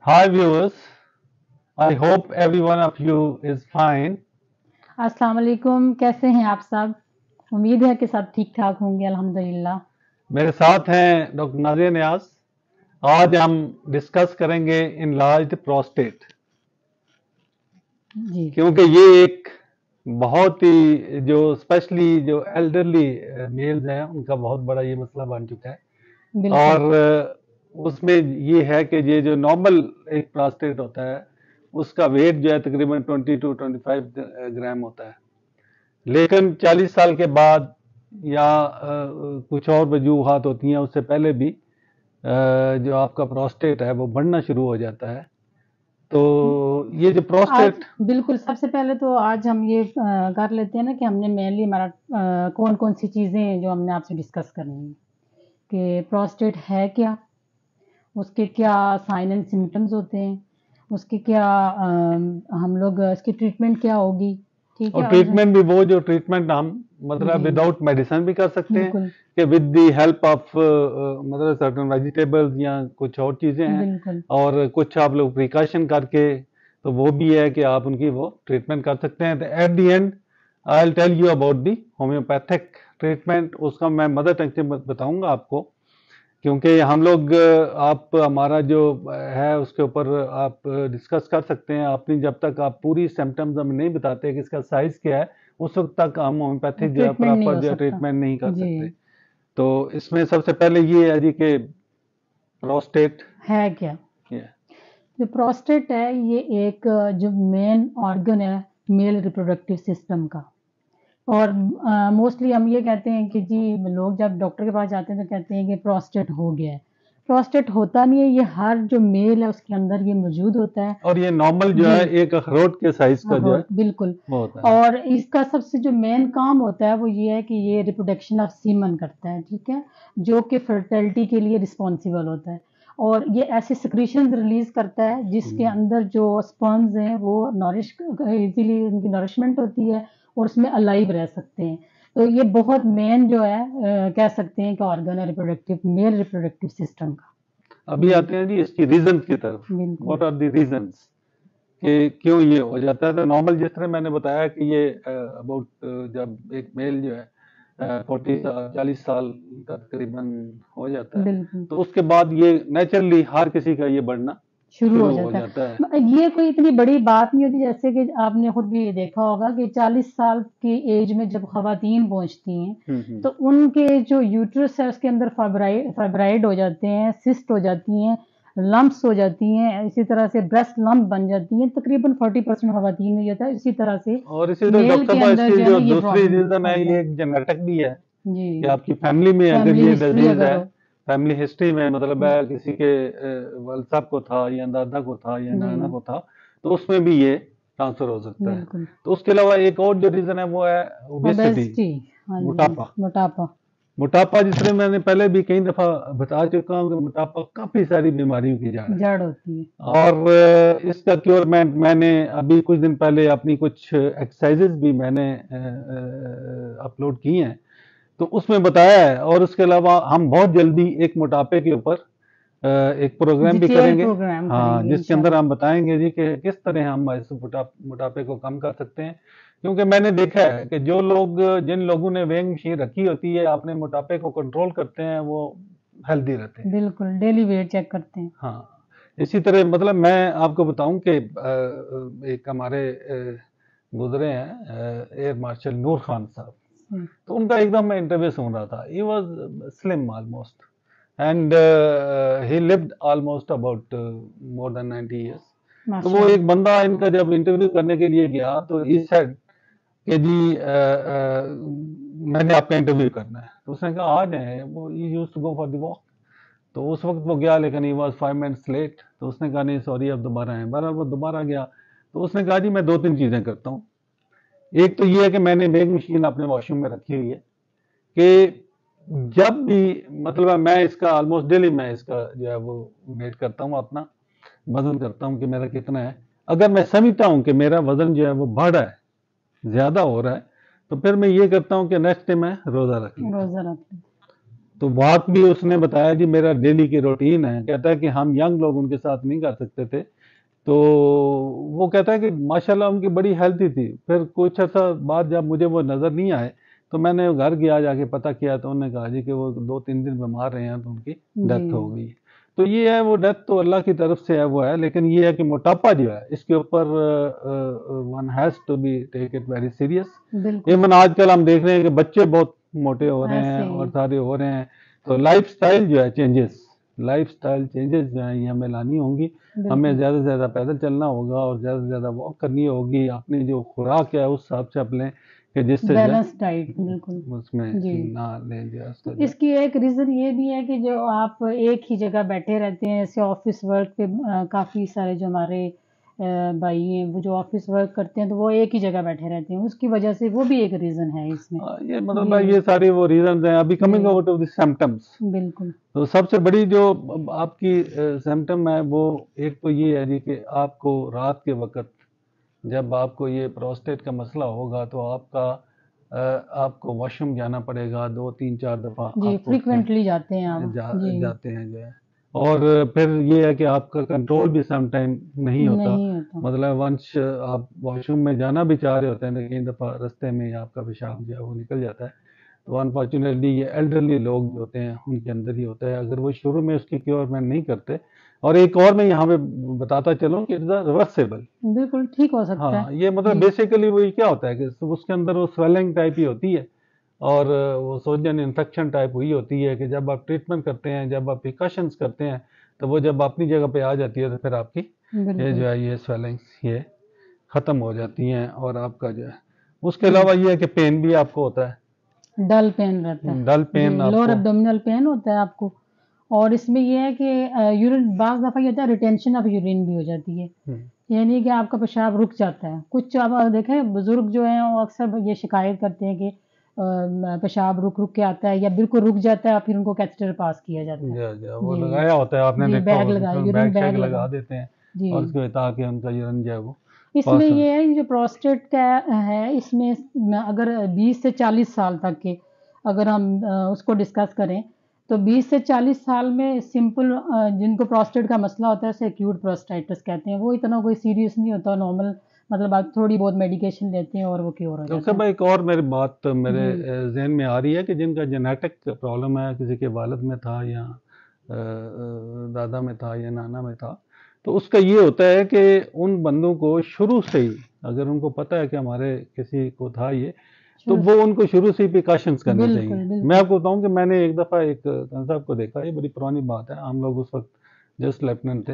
Hi viewers, I hope every one of you is fine. अस्सलाम वालेकुम, कैसे हैं आप सब? उम्मीद है कि सब ठीक ठाक होंगे अल्हम्दुलिल्लाह। मेरे साथ हैं डॉक्टर नाजिया नियाज। आज हम डिस्कस करेंगे इनलार्ज्ड प्रोस्टेट, जी क्योंकि ये एक बहुत ही जो स्पेशली जो एल्डरली मेल्स हैं उनका बहुत बड़ा ये मसला बन चुका है। बिल्कुल और उसमें ये है कि ये जो नॉर्मल एक प्रोस्टेट होता है उसका वेट जो है तकरीबन 20 to 25 ग्राम होता है, लेकिन 40 साल के बाद या कुछ और वजूहात होती हैं उससे पहले भी जो आपका प्रोस्टेट है वो बढ़ना शुरू हो जाता है। तो ये जो आज प्रोस्टेट बिल्कुल सबसे पहले तो आज हम ये कर लेते हैं ना कि हमने मेनली हमारा कौन कौन सी चीज़ें हैं जो हमने आपसे डिस्कस करनी है कि प्रोस्टेट है क्या, उसके क्या साइन एंड सिम्टम्स होते हैं, उसके क्या हम लोग इसकी ट्रीटमेंट क्या होगी, ठीक और है। और ट्रीटमेंट भी वो जो ट्रीटमेंट हम मतलब जी विदाउट मेडिसिन भी कर सकते हैं बिल्कुल कि विद द हेल्प ऑफ मतलब सर्टन वेजिटेबल्स या कुछ और चीज़ें हैं, बिल्कुल और कुछ आप लोग प्रिकॉशन करके तो वो भी है कि आप उनकी वो ट्रीटमेंट कर सकते हैं। तो at the end I will tell you about the homeopathic treatment, उसका मैं मदर टंग से बताऊंगा आपको, क्योंकि हम लोग आप हमारा जो है उसके ऊपर आप डिस्कस कर सकते हैं। अपनी जब तक आप पूरी सिम्टम्स हमें नहीं बताते कि इसका साइज क्या है, उस वक्त तक हम होम्योपैथिक जो है ट्रीटमेंट नहीं प्रॉपर हो जो है सकता। ट्रीटमेंट नहीं कर जी सकते। तो इसमें सबसे पहले ये है जी कि प्रोस्टेट है क्या? ये जो प्रोस्टेट है ये एक जो मेन ऑर्गन है मेल रिप्रोडक्टिव सिस्टम का। और मोस्टली हम ये कहते हैं कि जी लोग जब डॉक्टर के पास जाते हैं तो कहते हैं कि प्रोस्टेट हो गया है। प्रोस्टेट होता नहीं है, ये हर जो मेल है उसके अंदर ये मौजूद होता है। और ये नॉर्मल जो जी है एक अखरोट के साइज का जो है बिल्कुल। वो होता है। और इसका सबसे जो मेन काम होता है वो ये है कि ये रिप्रोडक्शन ऑफ सीमन करता है, ठीक है, जो कि फर्टिलिटी के लिए रिस्पॉन्सिबल होता है। और ये ऐसे सिक्रीशन रिलीज करता है जिसके अंदर जो स्पर्म्स हैं वो नॉरिश इजीली उनकी नरिशमेंट होती है और उसमें अलाइव रह सकते हैं। तो ये बहुत मेन जो है कह सकते हैं कि ऑर्गन है रिप्रोडक्टिव मेल रिप्रोडक्टिव सिस्टम का। अभी आते हैं जी इसकी रीजन की तरफ। बिल्कुल व्हाट आर द रीजंस कि क्यों ये हो जाता है। तो नॉर्मल जिस तरह मैंने बताया कि ये अबाउट जब एक मेल जो है 40 साल का तकरीबन हो जाता है, बिल्कुल तो उसके बाद ये नेचुरली हर किसी का ये बढ़ना शुरू हो शुरू हो जाता जाता है। है। ये कोई इतनी बड़ी बात नहीं होती, जैसे कि आपने खुद भी देखा होगा कि 40 साल की एज में जब खवातीन पहुंचती हैं तो उनके जो यूट्रस है उसके अंदर फाइब्राइड हो जाते हैं, सिस्ट हो जाती हैं, लम्प्स हो जाती हैं, इसी तरह से ब्रेस्ट लम्प बन जाती हैं। तकरीबन 40% खवातीन में ये होता है। इसी तरह से और इसी तरह मेल डॉक्टर के साहब अंदर इसकी जो है जो ना ये दूसरी प्रॉब्लम रीजन है होता ये है। एक जेनेटिक भी है जी कि आपकी फैमिली में अगर फैमिली ये हिस्ट्री डिजीज अगर है, हो फैमिली हिस्ट्री में मतलब है किसी के वालिद साहब को था या दादा को था या नाना जी को था, तो उसमें भी ये ट्रांसफर हो सकता है। बिल्कुल। तो उसके अलावा एक और जो रीजन है वो है ओबेसिटी, ओबेसिटी, हाँ जी, मोटापा। मोटापा मोटापा जिस तरह मैंने पहले भी कई दफा बता चुका हूँ कि मोटापा काफी सारी बीमारियों की जड़ है। जड़ होती है। और इसका क्योर मैंने अभी कुछ दिन पहले अपनी कुछ एक्सरसाइजेज भी मैंने अपलोड की हैं, तो उसमें बताया है। और उसके अलावा हम बहुत जल्दी एक मोटापे के ऊपर एक प्रोग्राम भी डिटेल करेंगे, प्रोग्राम हाँ, करेंगे जिसके अंदर इंशाल्लाह। हम बताएंगे जी कि किस तरह हम इस मोटापे को कम कर सकते हैं। क्योंकि मैंने देखा है कि जो लोग जिन लोगों ने वेइंग मशीन रखी होती है अपने मोटापे को कंट्रोल करते हैं वो हेल्दी रहते हैं। बिल्कुल डेली वेट चेक करते हैं। हाँ, इसी तरह मतलब मैं आपको बताऊं कि एक हमारे गुजरे हैं एयर मार्शल नूर खान साहब, तो उनका एकदम मैं इंटरव्यू सुन रहा था। He was slim almost and he lived almost about more than 90 years. तो वो माशाल्लाह। एक बंदा इनका जब इंटरव्यू करने के लिए गया तो ही सेड कि जी मैंने आपका इंटरव्यू करना है। तो उसने कहा आ जाए, वो ही used to go for the walk. तो उस वक्त वो गया लेकिन ही वॉज 5 मिनट्स लेट। तो उसने कहा नहीं सॉरी अब दोबारा आए। बहरहाल वो दोबारा गया। तो उसने कहा जी मैं दो तीन चीज़ें करता हूँ। एक तो ये है कि मैंने वेइंग मशीन अपने वॉशरूम में रखी हुई है कि जब भी मतलब मैं इसका ऑलमोस्ट डेली मैं इसका जो है वो वेट करता हूँ, अपना वजन करता हूँ कि मेरा कितना है। अगर मैं समझता हूँ कि मेरा वजन जो है वो बढ़ रहा है, ज़्यादा हो रहा है, तो फिर मैं ये करता हूँ कि नेक्स्ट डे मैं रोज़ा रख लेता हूँ। रोजा रखते हैं। तो वॉक भी उसने बताया जी मेरा डेली की रूटीन है। कहता है कि हम यंग लोग उनके साथ नहीं कर सकते थे। तो वो कहता है कि माशाल्लाह उनकी बड़ी हेल्थी थी। फिर कुछ अर्सा बाद जब मुझे वो नज़र नहीं आए, तो मैंने घर गया, जाके पता किया, तो उन्होंने कहा जी कि वो 2-3 दिन बीमार रहे हैं, तो उनकी जी। डेथ हो गई। तो ये है, वो डेथ तो अल्लाह की तरफ से है, वो है। लेकिन ये है कि मोटापा जो है, इसके ऊपर one has to be take it very serious. बिल्कुल इवन आजकल हम देख रहे हैं कि बच्चे बहुत मोटे हो रहे ऐसे हैं ही। और सारे हो रहे हैं। तो लाइफस्टाइल जो है चेंजेस, लाइफस्टाइल चेंजेस जो है ये हमें लानी होंगी। हमें बिल्कुल ज़्यादा से ज़्यादा पैदल चलना होगा और ज़्यादा से ज़्यादा वॉक करनी होगी। अपनी जो खुराक है उस हिसाब से आप लें कि जिससे जो है बैलेंस डाइट बिल्कुल। उसमें जी। ना लें जो है तो उसका जो है। इसकी एक रीज़न ये भी है कि जो आप एक ही जगह बैठे रहते हैं, जैसे ऑफ़िस वर्क पे काफ़ी सारे जो हमारे भाई हैं, वो जो ऑफ़िस वर्क करते हैं, तो वो एक ही जगह बैठे रहते हैं। उसकी वजह से वो भी एक रीज़न है इसमें। ये मतलब जी, भाई ये सारी वो रीजंस हैं। अभी कमिंग जी, आउट ऑफ द सिम्टम्स, बिल्कुल। तो सबसे बड़ी जो आपकी सिम्टम है वो एक तो ये है जी कि आपको रात के वक्त जब आपको ये प्रोस्टेट का मसला होगा तो आपको वॉशरूम जाना पड़ेगा, 2-3-4 दफ़ा जी, आप उठते हैं, फ्रीक्वेंटली जाते हैं आप। जी, जाते हैं जो है। और फिर ये है कि आपका कंट्रोल भी सम टाइम नहीं होता। नहीं होता। मतलब वंश आप वॉशरूम में जाना भी चाह रहे होते हैं, तो कई दफ़ा रास्ते में ही आपका पेशाब जो है वो निकल जाता है। तो अनफॉर्चुनेटली ये एल्डरली लोग जो होते हैं उनके अंदर ही होता है, अगर वो शुरू में उसकी क्योर मैन नहीं करते। और एक और मैं यहाँ पे बताता चलूँ कि इट्स रिवर्सेबल। बिल्कुल ठीक हो सकता है। हाँ, ये मतलब जी, बेसिकली वही क्या होता है कि उसके अंदर वो स्वेलिंग टाइप ही होती है और वो सोजन इन्फेक्शन टाइप हुई होती है कि जब आप ट्रीटमेंट करते हैं, जब आप प्रिकॉशंस करते हैं, तो वो जब अपनी जगह पे आ जाती है तो फिर आपकी ये बिल्कुल। जो है ये स्वेलिंग्स ये ख़त्म हो जाती हैं और आपका जो है उसके जी, अलावा ये है कि पेन भी आपको होता है, डल पेन रहता है। डल जी, पेन लोअर आपको। एब्डोमिनल पेन होता है आपको। और इसमें ये है कि यूरिन बाज़ दफ़ा ये होता है रिटेंशन ऑफ यूरिन भी हो जाती है। हम्म, यानी कि आपका पेशाब रुक जाता है। कुछ अब देखें बुज़ुर्ग जो हैं वो अक्सर ये शिकायत करते हैं कि पेशाब रुक-रुक के आता है या बिल्कुल रुक जाता है और फिर उनको कैथेटर पास किया जाता है। वो जी, लगाया होता है, आपने जी देखा बैग होगा लगा कि यूरिन बैग शैग बैग लगा लगा देते हैं जी। और उसके ताकि उनका यूरिन जो है वो इसमें पास हो। ये है कि जो प्रोस्टेट का है इसमें अगर 20 से 40 साल तक के अगर हम उसको डिस्कस करें तो 20 से 40 साल में सिंपल जिनको प्रोस्टेट का मसला होता है उसे एक्यूट प्रोस्टाइटिस कहते हैं। वो इतना कोई सीरियस नहीं होता नॉर्मल मतलब आप थोड़ी बहुत मेडिकेशन लेते हैं और वो क्योर हो डॉक्टर साहब जाता है। भाई, एक और मेरी बात मेरे जी, जहन में आ रही है कि जिनका जेनेटिक प्रॉब्लम है, किसी के वालिद में था या दादा में था या नाना में था, तो उसका ये होता है कि उन बंदों को शुरू से ही, अगर उनको पता है कि हमारे किसी को था ये, तो शुरू वो उनको शुरू से ही प्रिकॉशंस करने चाहिए। बिल्कुल, मैं बिल्कुल। आपको बताऊं कि मैंने एक दफ़ा एक खान साहब को देखा, ये बड़ी पुरानी बात है, हम लोग उस वक्त जस्ट लेफ्टिनेंट थे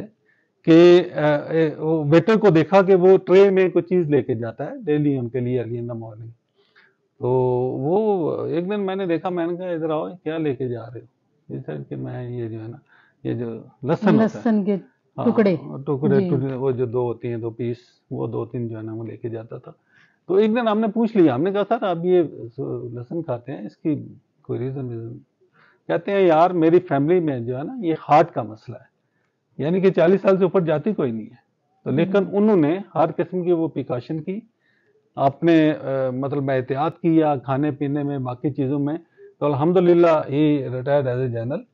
कि वो वेटर को देखा कि वो ट्रे में कुछ चीज़ लेके जाता है डेली उनके लिए अर्ली इन द मॉर्निंग। तो वो एक दिन मैंने देखा, मैंने कहा इधर आओ, क्या लेके जा रहे हो? ये सर कि मैं ये जो है ना, ये जो लहसुन होता है, लहसुन के टुकड़े। हाँ टुकड़े जी, टुकड़े, वो जो दो होती हैं, 2 पीस, वो 2-3 जो है ना वो लेके जाता था। तो एक दिन हमने पूछ लिया, हमने कहा सर आप ये लहसुन खाते हैं, इसकी कोई रीज़न? कहते हैं यार मेरी फैमिली में जो है ना ये हार्ट का मसला है, यानी कि 40 साल से ऊपर जाती कोई नहीं है। तो लेकिन हुँ। उन्होंने हर किस्म की वो प्रिकॉशन की, आपने मतलब एहतियात की या खाने पीने में बाकी चीज़ों में, तो अल्हम्दुलिल्लाह ही रिटायर्ड एज ए जनरल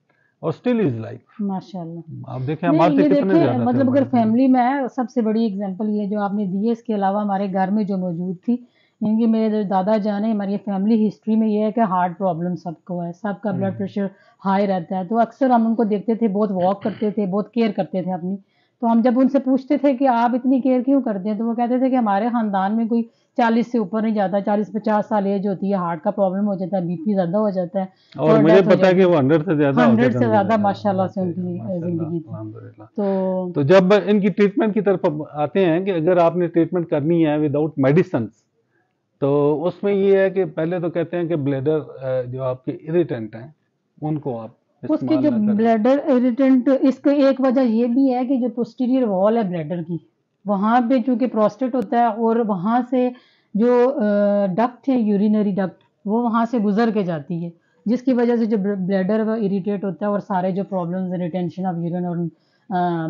और स्टिल इज माशाल्लाह। लाइफ। आप देखें नहीं, हमारे से ये कितने देखिए ज़्यादा थे मतलब अगर हमारे बुजुर्ग। फैमिली में है, सबसे बड़ी एग्ज़ाम्पल ये जो आपने दी है, इसके अलावा हमारे घर में जो मौजूद थी, इनकी मेरे जो दादा जान हैं, हमारी फैमिली हिस्ट्री में ये है कि हार्ट प्रॉब्लम सबको है, सबका ब्लड हम्म, प्रेशर हाई रहता है। तो अक्सर हम उनको देखते थे, बहुत वॉक करते थे, बहुत केयर करते थे अपनी। तो हम जब उनसे पूछते थे कि आप इतनी केयर क्यों करते हैं? तो वो कहते थे कि हमारे ख़ानदान में कोई 40 से ऊपर नहीं जाता, 40-50 साल एज होती है, हार्ट का प्रॉब्लम हो जाता है, बीपी ज़्यादा हो जाता है और और मुझे डेथ हो पता है जाती कि है। वो 100 से ज़्यादा हो गया 100 था से उनकी ज़्यादा ज़्यादा माशाल्लाह से वाकई उनकी माशाल्लाह ज़िंदगी थी। अल्हम्दुलिल्लाह। तो तो जब इनकी ट्रीटमेंट की तरफ आते हैं कि अगर आपने ट्रीटमेंट करनी है विदाउट मेडिसिन, तो उसमें ये है कि पहले तो कहते हैं कि ब्लैडर जो आपके इरिटेंट हैं उनको आप उसकी इस्तेमाल जो ना करें। ब्लैडर इरिटेंट इसकी एक वजह ये भी है कि जो पोस्टीरियर वॉल है ब्लैडर की, वहाँ पे चूँकि प्रोस्टेट होता है और वहाँ से जो डक्ट है यूरिनरी डक्ट वो वहाँ से गुज़र के जाती है, जिसकी वजह से जो ब्लैडर वो इरिटेट होता है और सारे जो प्रॉब्लम्स रिटेंशन ऑफ यूरिन और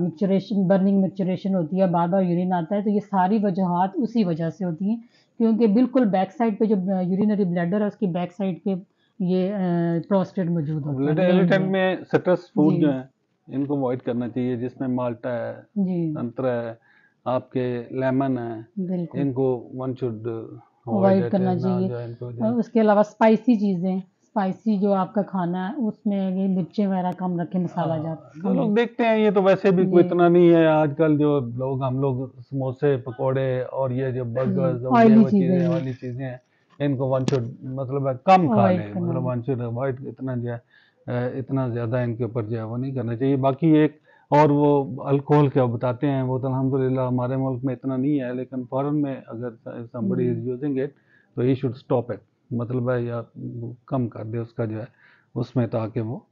मिक्सचरेशन बर्निंग मिक्सचरेशन होती है, बार-बार यूरिन आता है, तो ये सारी वजूहात उसी वजह से होती हैं, क्योंकि बिल्कुल बैक साइड पे जो यूरिनरी ब्लैडर है उसकी बैक साइड पे ये प्रोस्टेट मौजूद होता है, main एलिटेंट जो है। में सिट्रस फ्रूट जी जो है इनको अवॉइड करना चाहिए, जिसमें माल्टा है, जी संतरा है, आपके लेमन है, बिल्कुल इनको one should avoid avoid it, करना ना चाहिए। जो है इनको जो और है। उसके अलावा स्पाइसी चीज़ें, स्पाइसी जो आपका खाना है उसमें ये मिर्चें वगैरह कम रखें, मसाला जात जो कम लोग रखें। देखते हैं ये तो वैसे भी कोई जी इतना नहीं है, आजकल जो लोग हम लोग समोसे पकोड़े और ये जो बर्गर्स और ये ऑयली वो चीज़ें चीज़ें ये वाली चीज़ें हैं, इनको वन शुड मतलब है कम खा अवॉइड ले, करना मतलब है। वन शुड अवॉइड इतना जो है इतना ज़्यादा इनके ऊपर जो है वो नहीं करना चाहिए। बाकी एक और वो अल्कोहल क्या बताते हैं, वो तो अल्हम्दुलिल्लाह हमारे मुल्क में इतना नहीं है, लेकिन फॉरेन में अगर somebody जी इज यूजिंग इट तो ही शुड स्टॉप इट, मतलब है या कम कर दे उसका जो है उसमें, ताकि वो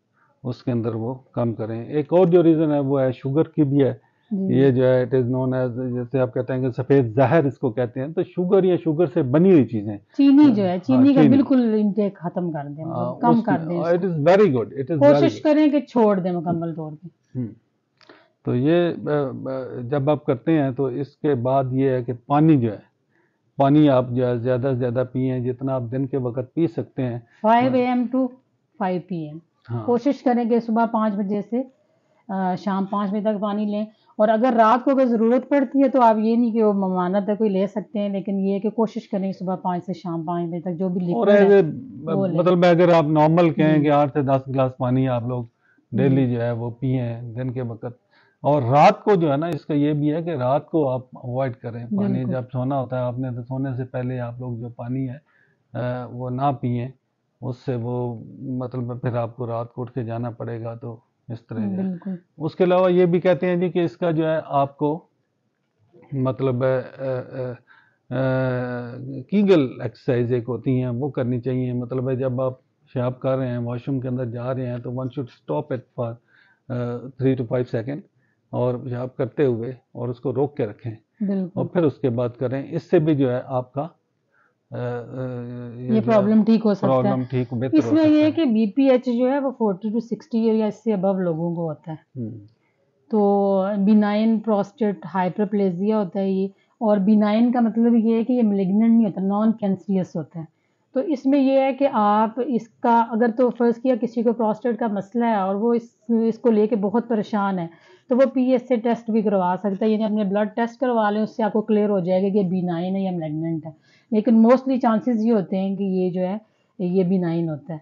उसके अंदर वो कम करें। एक और जो रीज़न है वो है शुगर की भी है। जी ये जो है इट इज़ नोन एज, जैसे आप कहते हैं कि सफ़ेद जहर इसको कहते हैं, तो शुगर या शुगर से बनी हुई चीज़ें, चीनी जो है, हाँ चीनी का चीनी, बिल्कुल इंटेक खत्म कर दें, मतलब कम उसमें कर दें इट इसको। Is very good, it is very कोशिश गुड। करें कि छोड़ दें मुकम्मल तौर पे। तो ये जब आप करते हैं तो इसके बाद ये है कि पानी जो है, पानी आप जो है ज़्यादा से ज़्यादा पिएँ, जितना आप दिन के वक्त पी सकते हैं। 5 AM टू 5 PM हाँ कोशिश करें कि सुबह 5 बजे से शाम 5 बजे तक पानी लें। और अगर रात को अगर ज़रूरत पड़ती है तो आप ये नहीं कि वो ममानत है कोई ले सकते हैं, लेकिन ये है कि कोशिश करें कि सुबह 5 से शाम 5 बजे तक जो भी और लिक्विड एज है ए वो लें। मतलब अगर आप नॉर्मल कहें कि जी 8 से 10 गिलास पानी आप लोग जी डेली जो है वो पिए दिन के वक्त। और रात को जो है ना, इसका ये भी है कि रात को आप अवॉइड करें पानी, बिल्कुल जब सोना होता है आपने तो सोने से पहले आप लोग जो पानी है वो ना पिए, उससे वो मतलब फिर आपको रात को उठ के जाना पड़ेगा, तो इस तरह जो है। बिल्कुल उसके अलावा ये भी कहते हैं जी कि इसका जो है आपको मतलब कीगल एक्सरसाइज एक होती हैं वो करनी चाहिए, मतलब है जब आप पेशाब कर रहे हैं, वॉशरूम के अंदर जा रहे हैं, तो one should stop it for 3 to 5 second और पेशाब करते हुए और उसको रोक के रखें और बिल्कुल फिर उसके बाद करें। इससे भी जो है आपका ये ये जो है प्रॉब्लम ठीक हो सकता है। प्रॉब्लम ठीक बेहतर हो इसमें ये सकता है है। कि बीपीएच जो है वो 40 टू 60 या इससे अबव लोगों को होता है। हम्म, तो बिनाइन प्रोस्टेट हाइपरप्लेजिया होता है ये। और बिनाइन का मतलब ये है कि ये मेलिग्नेंट नहीं होता, नॉन कैंसरियस होता है। तो इसमें ये है कि आप इसका अगर तो फर्ज किया किसी को प्रोस्टेट का मसला है और वो इसको लेके बहुत परेशान है, तो वो पीएसए टेस्ट भी करवा सकता है, यानी अपने ब्लड टेस्ट करवा लें, उससे आपको क्लियर हो जाएगा कि ये बिनाइन है या मेलिग्नेंट है। लेकिन मोस्टली चांसेस ये होते हैं कि ये जो है ये बिनाइन होता है।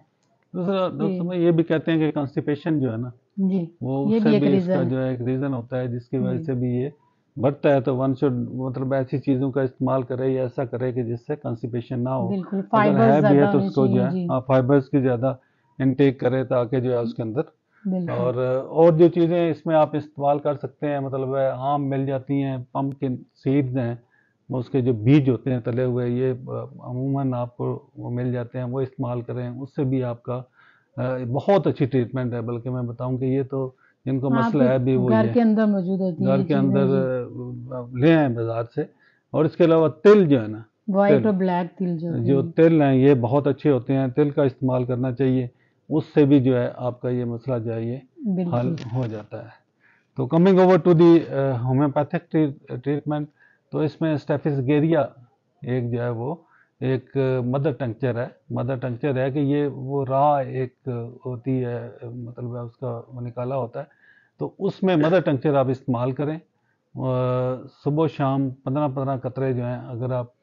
दूसरा जी दोस्तों में ये भी कहते हैं कि कॉन्स्टिपेशन जो है ना, जी वो ये उससे भी एक भी इसका रीज़न है। जो है एक रीज़न होता है जिसकी वजह जी से भी ये बढ़ता है। तो वन शुड मतलब ऐसी चीज़ों का इस्तेमाल करे या ऐसा करे कि जिससे कॉन्स्टिपेशन ना हो। बिल्कुल अगर फाइबर्स है भी है ज़्यादा तो होने उसको जो चाहिए। है जी फाइबर्स की ज़्यादा इनटेक करे, ताकि जो है उसके अंदर बिल्कुल और जो चीज़ें इसमें आप इस्तेमाल कर सकते हैं, मतलब है आम मिल जाती हैं, पम्पकिन सीड्स हैं, वो उसके जो बीज होते हैं तले हुए, ये अमूमन आपको वो मिल जाते हैं, वो इस्तेमाल करें, उससे भी आपका बहुत अच्छी ट्रीटमेंट है। बल्कि मैं बताऊं कि ये तो जिनको मसला आपके है भी वो घर ये के अंदर मौजूद होती हैं घर ये के अंदर चीज़ें। जी ले आए बाजार से। और इसके अलावा तिल जो है ना, वाइट तिल, और ब्लैक तिल जो होते जो हैं। तिल हैं ये बहुत अच्छे होते हैं, तिल का इस्तेमाल करना चाहिए, उससे भी जो है आपका ये मसला जो है ये हल बिल्कुल हो जाता है। तो coming over to the homeopathic treatment, तो इसमें स्टेफिस एक जो है वो एक मदर टंक्चर है। मदर टंक्चर है कि ये वो राह एक होती है, मतलब है उसका वो निकाला होता है, तो उसमें मदर टंक्चर आप इस्तेमाल करें। सुबह शाम 15-15 कतरे जो हैं, अगर आप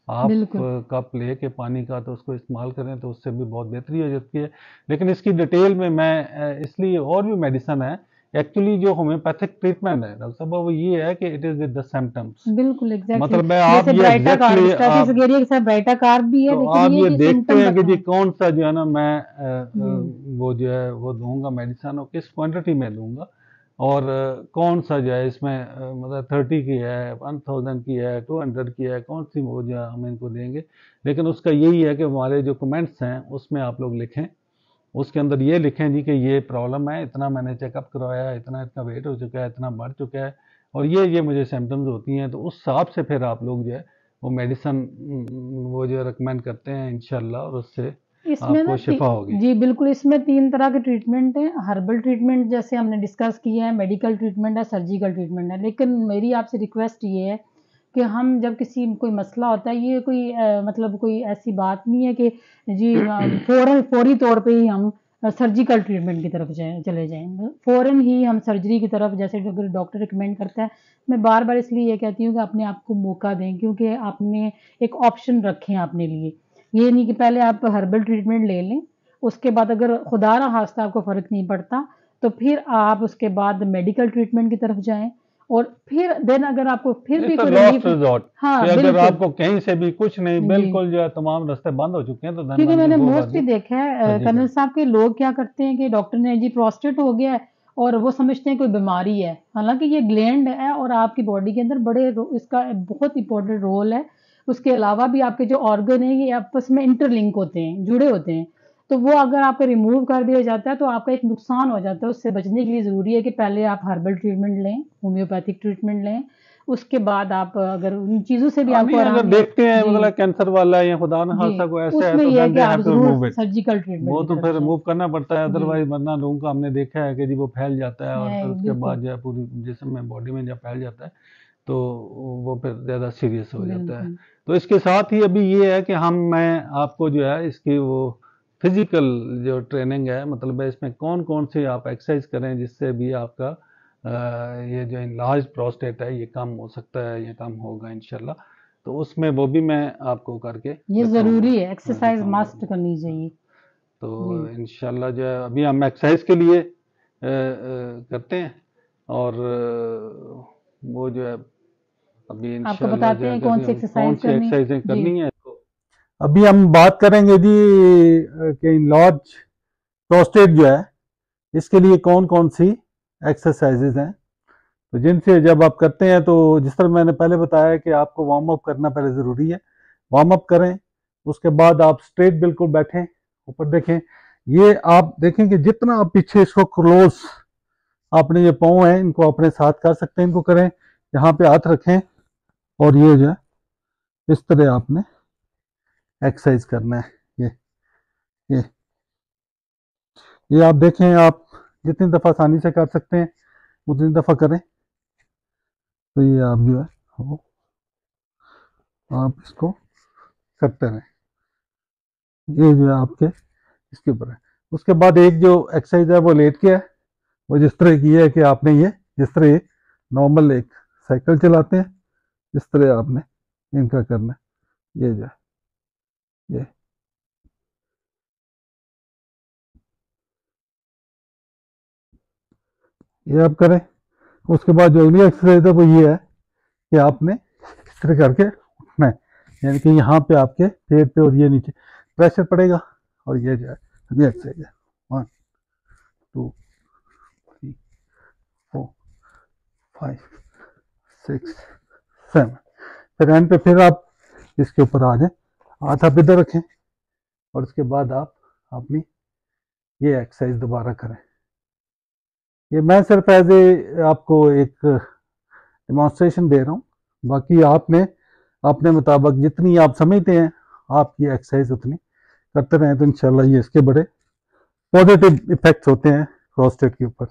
हाफ बिल्कुल कप ले के पानी का तो उसको इस्तेमाल करें तो उससे भी बहुत बेहतरी हो जाती है। लेकिन इसकी डिटेल में मैं इसलिए, और भी मेडिसिन है एक्चुअली, जो होम्योपैथिक ट्रीटमेंट है डॉक्टर साहब, वो ये है कि it is with the symptoms, बिल्कुल एग्जैक्टली मतलब है आप जैसे ये ब्राइटा कार्ब, एग्जैक्टली स्टेफिस आप एरिया के साथ ब्राइटा कार्ब भी है, तो लेकिन आप ये ये कि देखते सिम्टम हैं कि जी बताएं। कौन सा जो है ना मैं जी वो जो है वो दूंगा मेडिसिन, और किस क्वांटिटी में दूंगा, और कौन सा जो है इसमें मतलब 30 की है, 1000 की है, 200 की है, कौन सी वो जो है हम इनको देंगे। लेकिन उसका यही है कि हमारे जो कमेंट्स हैं उसमें आप लोग लिखें, उसके अंदर ये लिखें जी कि ये प्रॉब्लम है, इतना मैंने चेकअप करवाया है, इतना इसका वेट हो चुका है, इतना बढ़ चुका है, और ये मुझे सिम्टम्स होती हैं, तो उस हिसाब से फिर आप लोग जो है वो मेडिसिन वो जो रिकमेंड करते हैं इंशाल्लाह, और उससे इसमें ना आपको शिफा होगी। जी बिल्कुल, इसमें 3 तरह के ट्रीटमेंट हैं। हर्बल ट्रीटमेंट जैसे हमने डिस्कस किया है, मेडिकल ट्रीटमेंट है, सर्जिकल ट्रीटमेंट है। लेकिन मेरी आपसे रिक्वेस्ट ये है कि हम जब किसी कोई मसला होता है, ये कोई मतलब कोई ऐसी बात नहीं है कि जी फौरी तौर पे ही हम सर्जिकल ट्रीटमेंट की तरफ चले जाएँ। फ़ौरन ही हम सर्जरी की तरफ, जैसे अगर डॉक्टर रिकमेंड करता है, मैं बार-बार इसलिए ये कहती हूँ कि अपने आप को मौका दें, क्योंकि आपने एक ऑप्शन रखे हैं अपने लिए। ये नहीं कि पहले आप हर्बल ट्रीटमेंट ले लें, उसके बाद अगर खुदा ना खास्ता आपको फ़र्क नहीं पड़ता, तो फिर आप उसके बाद मेडिकल ट्रीटमेंट की तरफ जाएँ, और फिर देन अगर आपको फिर ये भी तो कोई लास्ट रिलीफ़। रिजॉर्ट हाँ, कि अगर बिल्कुल। आपको कहीं से भी कुछ नहीं, जी। बिल्कुल जो है तमाम रास्ते बंद हो चुके हैं, तो देन क्योंकि मैंने मैंने गो फॉर मोस्टली द देखा है कर्नल सर्जिकल। साहब के लोग क्या करते हैं कि डॉक्टर ने जी प्रोस्टेट हो गया है और वो समझते हैं कोई बीमारी है। हालाँकि ये ग्लैंड है और आपकी बॉडी के अंदर इसका बहुत इम्पोर्टेंट रोल है। उसके अलावा भी आपके जो ऑर्गन हैं ये आपस में इंटरलिंक होते हैं, जुड़े होते हैं। तो वो अगर आपका रिमूव कर दिया जाता है तो आपका एक नुकसान हो जाता है। उससे बचने के लिए ज़रूरी है कि पहले आप हर्बल ट्रीटमेंट लें, होम्योपैथिक ट्रीटमेंट लें। उसके बाद आप अगर उन चीज़ों से भी हाँ, आपको नहीं अगर आराम नहीं। देखते हैं जी। मतलब कैंसर वाला है या खुदा न जी, खास्ता कोई ऐसा है, उसमें तो ये है देन कि दे आप हैव टू ज़रूर रिमूव इट। सर्जिकल ट्रीटमेंट वो की तो तरफ फिर जाएँ। रिमूव करना पड़ता है, जी, अदरवाइज वरना लोगों का हमने देखा है कि जी वो फैल जाता है, और फिर उसके बिल्कुल, बाद जो है पूरी जिस्म में, बॉडी में जब फैल जाता है तो वो फिर ज़्यादा सीरियस हो जाता है। बिल्कुल। तो इसके साथ ही अभी ये है कि मैं आपको जो है इसकी वो फिजिकल जो ट्रेनिंग है, मतलब है इसमें कौन कौन सी आप एक्सरसाइज करें जिससे भी आपका ये जो इनलार्ज प्रोस्टेट है ये कम हो सकता है, ये कम होगा इंशाल्लाह। तो उसमें वो भी मैं आपको करके ये दिखाऊंगा। ज़रूरी है, हाँ, एक्सरसाइज़ दिखाऊंगा मस्ट भी। करनी हाँ, चाहिए। जी। तो इंशाल्लाह जो है अभी हम एक्सरसाइज के लिए करते हैं, और वो जो है अभी आपको इंशाल्लाह जो बताते है हैं कौन सी करें, कौन एक्सरसाइज़ सी करनी। एक्सरसाइजें जी। करनी है। अभी हम बात करेंगे जी कि लॉर्ज प्रोस्टेट जो है इसके लिए कौन कौन सी एक्सरसाइजेज हैं, तो जिनसे जब आप करते हैं तो जिस तरह मैंने पहले बताया कि आपको वार्म अप करना पहले ज़रूरी है। वार्म अप करें, उसके बाद आप स्ट्रेट बिल्कुल बैठें, ऊपर देखें। ये आप देखें कि जितना आप पीछे इसको क्लोज, आपने ये पाँव हैं इनको अपने साथ कर सकते हैं, इनको करें, यहाँ पे हाथ रखें, और ये जो है इस तरह आपने एक्सरसाइज करना है। ये ये आप देखें, आप जितनी दफ़ा आसानी से कर सकते हैं उतनी दफ़ा करें। तो ये आप जो है वो आप इसको करते रहें, ये जो है आपके इसके ऊपर है। उसके बाद एक जो एक्सरसाइज है वो लेट के है, वो जिस तरह की है कि आपने ये जिस तरह नॉर्मल एक साइकिल चलाते हैं इस तरह आपने इनका करना है। ये जो है ये ये आप करें। उसके बाद जो अगली एक्सरसाइज है वो ये है कि आपने इस तरह करके उठना है, यानी कि यहाँ पे आपके पेट पे और ये नीचे प्रेशर पड़ेगा, और ये जो है अगली एक्सरसाइज है। 1 2 3 4 5 6 7। फिर एंड पे फिर आप इसके ऊपर आ जाए, हाथ आप इधर रखें, और उसके बाद आप अपनी ये एक्सरसाइज दोबारा करें। ये मैं सिर्फ एज ए आपको एक डेमोन्स्ट्रेशन दे रहा हूँ, बाकी आपने अपने मुताबिक जितनी आप समझते हैं आप ये एक्सरसाइज उतनी करते रहें, तो इंशाल्लाह ये इसके बड़े पॉजिटिव इफेक्ट्स होते हैं प्रोस्टेट के ऊपर।